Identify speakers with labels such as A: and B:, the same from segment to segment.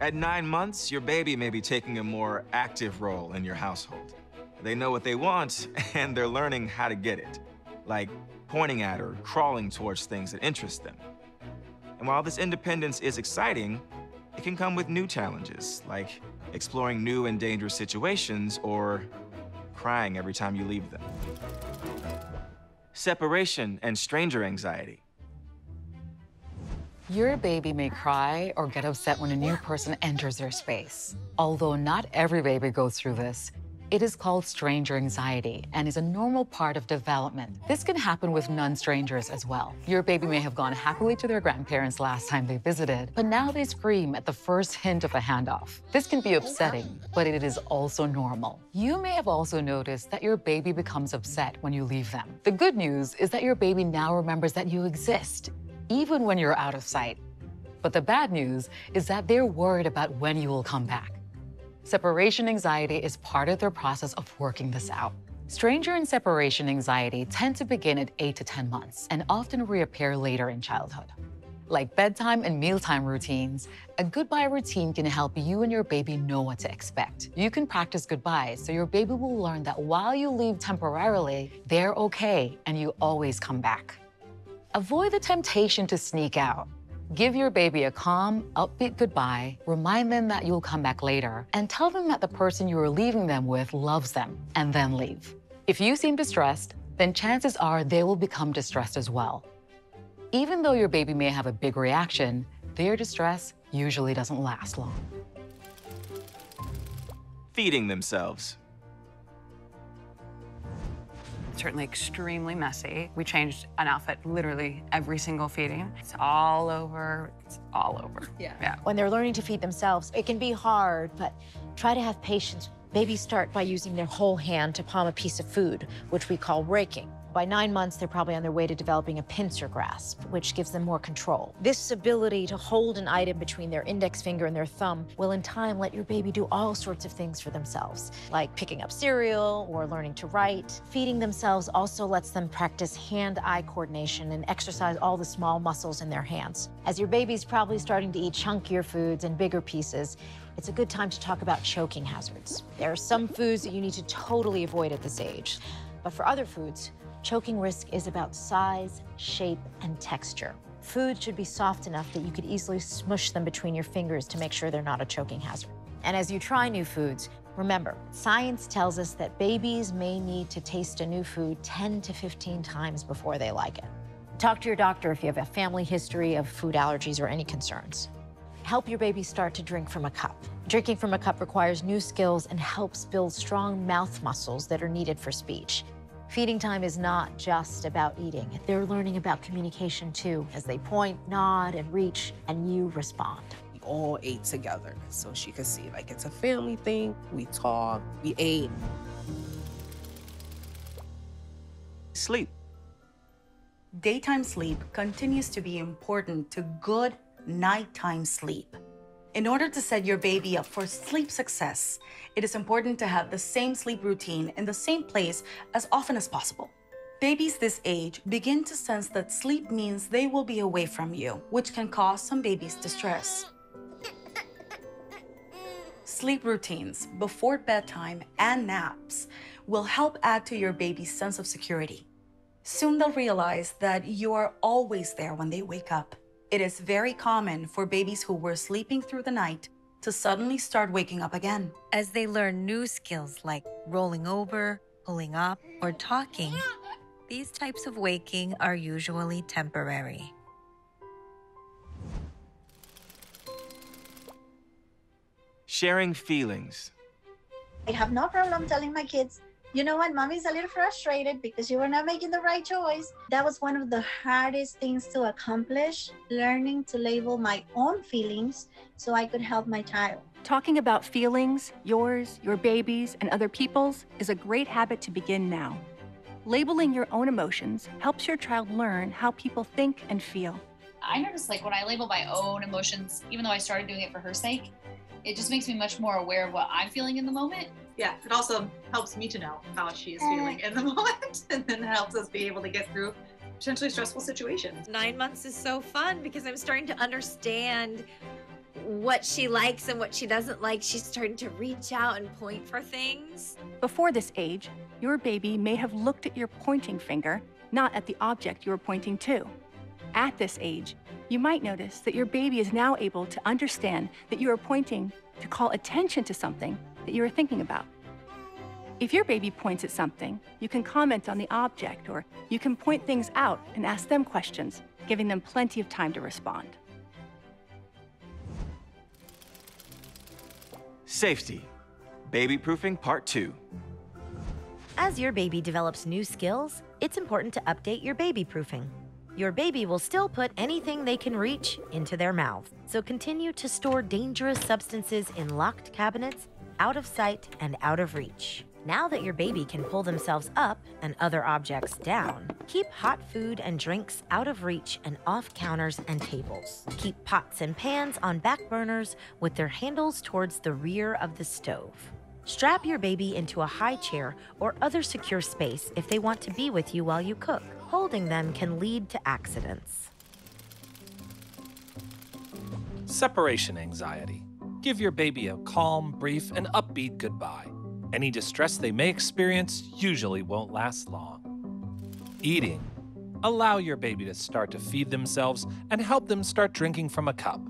A: At 9 months, your baby may be taking a more active role in your household. They know what they want, and they're learning how to get it, like pointing at or crawling towards things that interest them. And while this independence is exciting, it can come with new challenges, like exploring new and dangerous situations or crying every time you leave them. Separation and stranger anxiety.
B: Your baby may cry or get upset when a new person enters their space. Although not every baby goes through this, it is called stranger anxiety and is a normal part of development. This can happen with non-strangers as well. Your baby may have gone happily to their grandparents last time they visited, but now they scream at the first hint of a handoff. This can be upsetting, but it is also normal. You may have also noticed that your baby becomes upset when you leave them. The good news is that your baby now remembers that you exist, even when you're out of sight. But the bad news is that they're worried about when you will come back. Separation anxiety is part of their process of working this out. Stranger and separation anxiety tend to begin at 8 to 10 months and often reappear later in childhood. Like bedtime and mealtime routines, a goodbye routine can help you and your baby know what to expect. You can practice goodbyes so your baby will learn that while you leave temporarily, they're okay and you always come back. Avoid the temptation to sneak out. Give your baby a calm, upbeat goodbye, remind them that you'll come back later, and tell them that the person you are leaving them with loves them, and then leave. If you seem distressed, then chances are they will become distressed as well. Even though your baby may have a big reaction, their distress usually doesn't last long.
A: Feeding themselves.
C: Certainly extremely messy. We changed an outfit literally every single feeding. It's all over. It's all over. Yeah.
D: When they're learning to feed themselves, it can be hard, but try to have patience. Babies start by using their whole hand to palm a piece of food, which we call raking. By 9 months, they're probably on their way to developing a pincer grasp, which gives them more control. This ability to hold an item between their index finger and their thumb will in time let your baby do all sorts of things for themselves, like picking up cereal or learning to write. Feeding themselves also lets them practice hand-eye coordination and exercise all the small muscles in their hands. As your baby's probably starting to eat chunkier foods and bigger pieces, it's a good time to talk about choking hazards. There are some foods that you need to totally avoid at this age, but for other foods, choking risk is about size, shape, and texture. Food should be soft enough that you could easily smush them between your fingers to make sure they're not a choking hazard. And as you try new foods, remember, science tells us that babies may need to taste a new food 10 to 15 times before they like it. Talk to your doctor if you have a family history of food allergies or any concerns. Help your baby start to drink from a cup. Drinking from a cup requires new skills and helps build strong mouth muscles that are needed for speech. Feeding time is not just about eating. They're learning about communication too, as they point, nod, and reach, and you respond.
E: We all ate together, so she could see, like, it's a family thing. We talked, we ate.
A: Sleep.
F: Daytime sleep continues to be important to good nighttime sleep. In order to set your baby up for sleep success, it is important to have the same sleep routine in the same place as often as possible. Babies this age begin to sense that sleep means they will be away from you, which can cause some babies distress. Sleep routines before bedtime and naps will help add to your baby's sense of security. Soon they'll realize that you are always there when they wake up. It is very common for babies who were sleeping through the night to suddenly start waking up again.
G: As they learn new skills like rolling over, pulling up, or talking, these types of waking are usually temporary.
A: Sharing feelings.
H: I have no problem telling my kids, you know what, mommy's a little frustrated because you were not making the right choice. That was one of the hardest things to accomplish, learning to label my own feelings so I could help my child.
I: Talking about feelings, yours, your baby's, and other people's, is a great habit to begin now. Labeling your own emotions helps your child learn how people think and feel.
J: I noticed, like, when I label my own emotions, even though I started doing it for her sake, it just makes me much more aware of what I'm feeling in the moment.
K: Yeah, it also helps me to know how she is feeling in the moment, and then helps us be able to get through potentially stressful situations.
L: 9 months is so fun because I'm starting to understand what she likes and what she doesn't like. She's starting to reach out and point for things.
I: Before this age, your baby may have looked at your pointing finger, not at the object you were pointing to. At this age, you might notice that your baby is now able to understand that you are pointing to call attention to something that you are thinking about. If your baby points at something, you can comment on the object, or you can point things out and ask them questions, giving them plenty of time to respond.
A: Safety. Babyproofing Part 2.
M: As your baby develops new skills, it's important to update your babyproofing. Your baby will still put anything they can reach into their mouth, so continue to store dangerous substances in locked cabinets, out of sight and out of reach. Now that your baby can pull themselves up and other objects down, keep hot food and drinks out of reach and off counters and tables. Keep pots and pans on back burners with their handles towards the rear of the stove. Strap your baby into a high chair or other secure space if they want to be with you while you cook. Holding them can lead to accidents.
N: Separation anxiety. Give your baby a calm, brief, and upbeat goodbye. Any distress they may experience usually won't last long. Eating. Allow your baby to start to feed themselves and help them start drinking from a cup.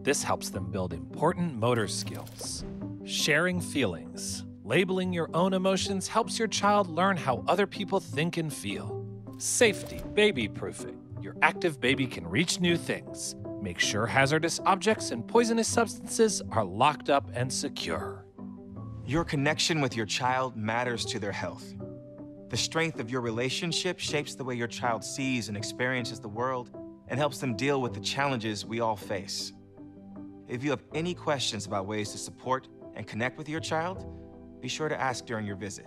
N: This helps them build important motor skills. Sharing feelings. Labeling your own emotions helps your child learn how other people think and feel. Safety babyproofing. Your active baby can reach new things. Make sure hazardous objects and poisonous substances are locked up and secure.
A: Your connection with your child matters to their health. The strength of your relationship shapes the way your child sees and experiences the world and helps them deal with the challenges we all face. If you have any questions about ways to support and connect with your child, be sure to ask during your visit.